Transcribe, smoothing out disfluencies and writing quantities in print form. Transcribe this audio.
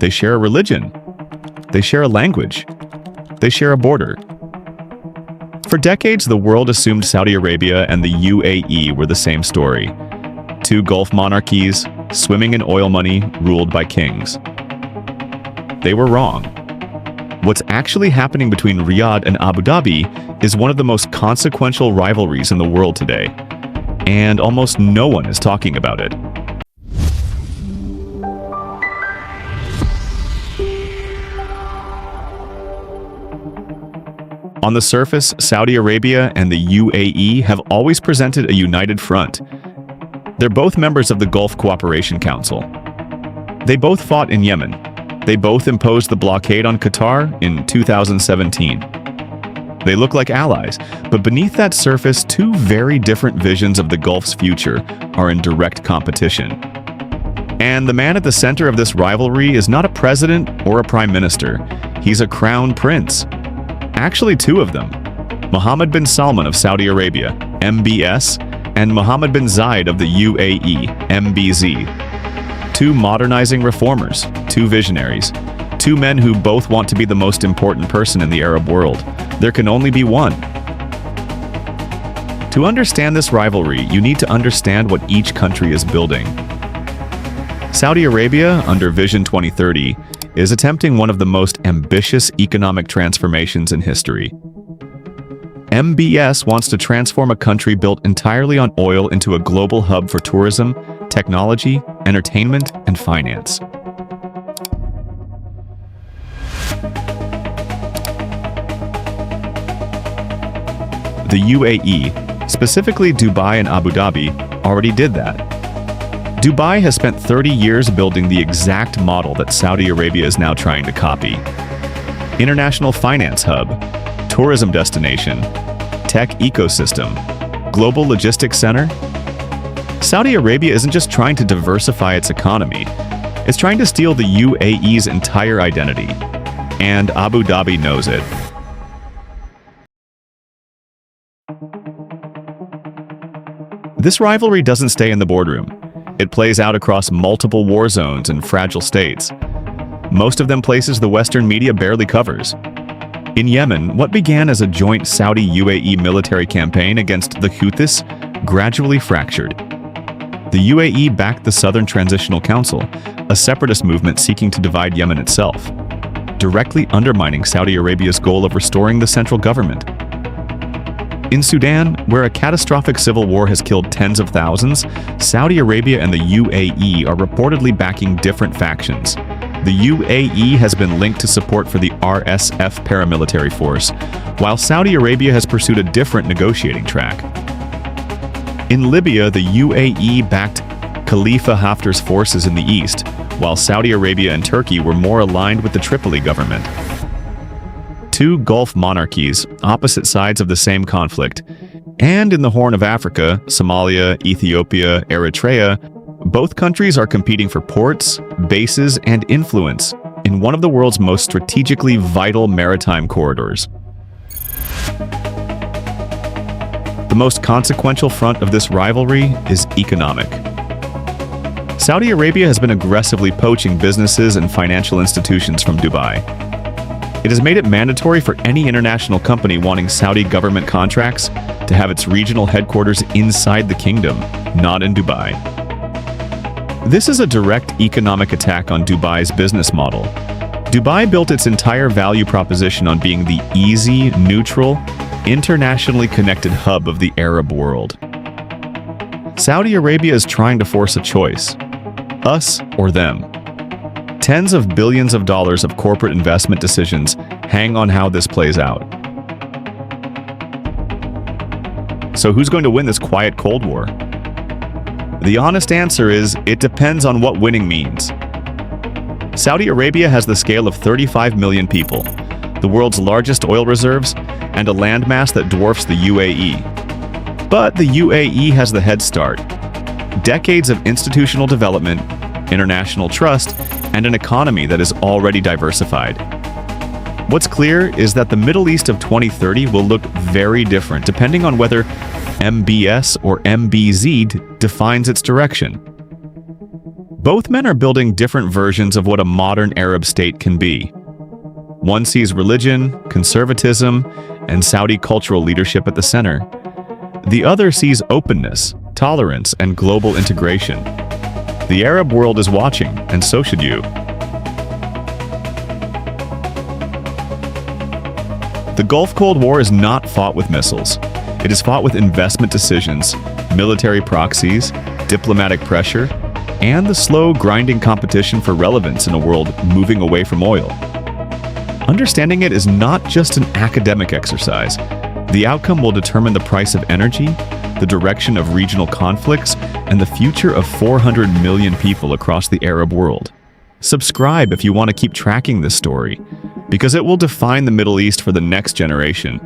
They share a religion. They share a language. They share a border. For decades, the world assumed Saudi Arabia and the UAE were the same story. Two Gulf monarchies, swimming in oil money, ruled by kings. They were wrong. What's actually happening between Riyadh and Abu Dhabi is one of the most consequential rivalries in the world today, and almost no one is talking about it. On the surface, Saudi Arabia and the UAE have always presented a united front. They're both members of the Gulf Cooperation Council. They both fought in Yemen. They both imposed the blockade on Qatar in 2017. They look like allies, but beneath that surface, two very different visions of the Gulf's future are in direct competition. And the man at the center of this rivalry is not a president or a prime minister. He's a crown prince. Actually, two of them. Mohammed bin Salman of Saudi Arabia, MBS, and Mohammed bin Zayed of the UAE, MBZ. Two modernizing reformers, two visionaries, two men who both want to be the most important person in the Arab world. There can only be one. To understand this rivalry, you need to understand what each country is building. Saudi Arabia, under Vision 2030, is attempting one of the most ambitious economic transformations in history. MBS wants to transform a country built entirely on oil into a global hub for tourism, technology, entertainment, and finance. The UAE, specifically Dubai and Abu Dhabi, already did that. Dubai has spent 30 years building the exact model that Saudi Arabia is now trying to copy. International finance hub, tourism destination, tech ecosystem, global logistics center. Saudi Arabia isn't just trying to diversify its economy, it's trying to steal the UAE's entire identity. And Abu Dhabi knows it. This rivalry doesn't stay in the boardroom. It plays out across multiple war zones and fragile states. Most of them places the Western media barely covers. In Yemen, what began as a joint Saudi-UAE military campaign against the Houthis gradually fractured. The UAE backed the Southern Transitional Council, a separatist movement seeking to divide Yemen itself, directly undermining Saudi Arabia's goal of restoring the central government. In Sudan, where a catastrophic civil war has killed tens of thousands, Saudi Arabia and the UAE are reportedly backing different factions. The UAE has been linked to support for the RSF paramilitary force, while Saudi Arabia has pursued a different negotiating track. In Libya, the UAE-backed Khalifa Haftar's forces in the east, while Saudi Arabia and Turkey were more aligned with the Tripoli government. Two Gulf monarchies, opposite sides of the same conflict. And in the Horn of Africa, Somalia, Ethiopia, Eritrea, both countries are competing for ports, bases, and influence in one of the world's most strategically vital maritime corridors. The most consequential front of this rivalry is economic. Saudi Arabia has been aggressively poaching businesses and financial institutions from Dubai. It has made it mandatory for any international company wanting Saudi government contracts to have its regional headquarters inside the kingdom, not in Dubai. This is a direct economic attack on Dubai's business model. Dubai built its entire value proposition on being the easy, neutral, internationally connected hub of the Arab world. Saudi Arabia is trying to force a choice: us or them. Tens of billions of dollars of corporate investment decisions hang on how this plays out. So who's going to win this quiet Cold War? The honest answer is, it depends on what winning means. Saudi Arabia has the scale of 35 million people, the world's largest oil reserves, and a landmass that dwarfs the UAE. But the UAE has the head start. Decades of institutional development, international trust, and an economy that is already diversified. What's clear is that the Middle East of 2030 will look very different depending on whether MBS or MBZ defines its direction. Both men are building different versions of what a modern Arab state can be. One sees religion, conservatism, and Saudi cultural leadership at the center. The other sees openness, tolerance, and global integration. The Arab world is watching, and so should you. The Gulf Cold War is not fought with missiles. It is fought with investment decisions, military proxies, diplomatic pressure, and the slow, grinding competition for relevance in a world moving away from oil. Understanding it is not just an academic exercise. The outcome will determine the price of energy, the direction of regional conflicts, and the future of 400 million people across the Arab world. Subscribe if you want to keep tracking this story, because it will define the Middle East for the next generation.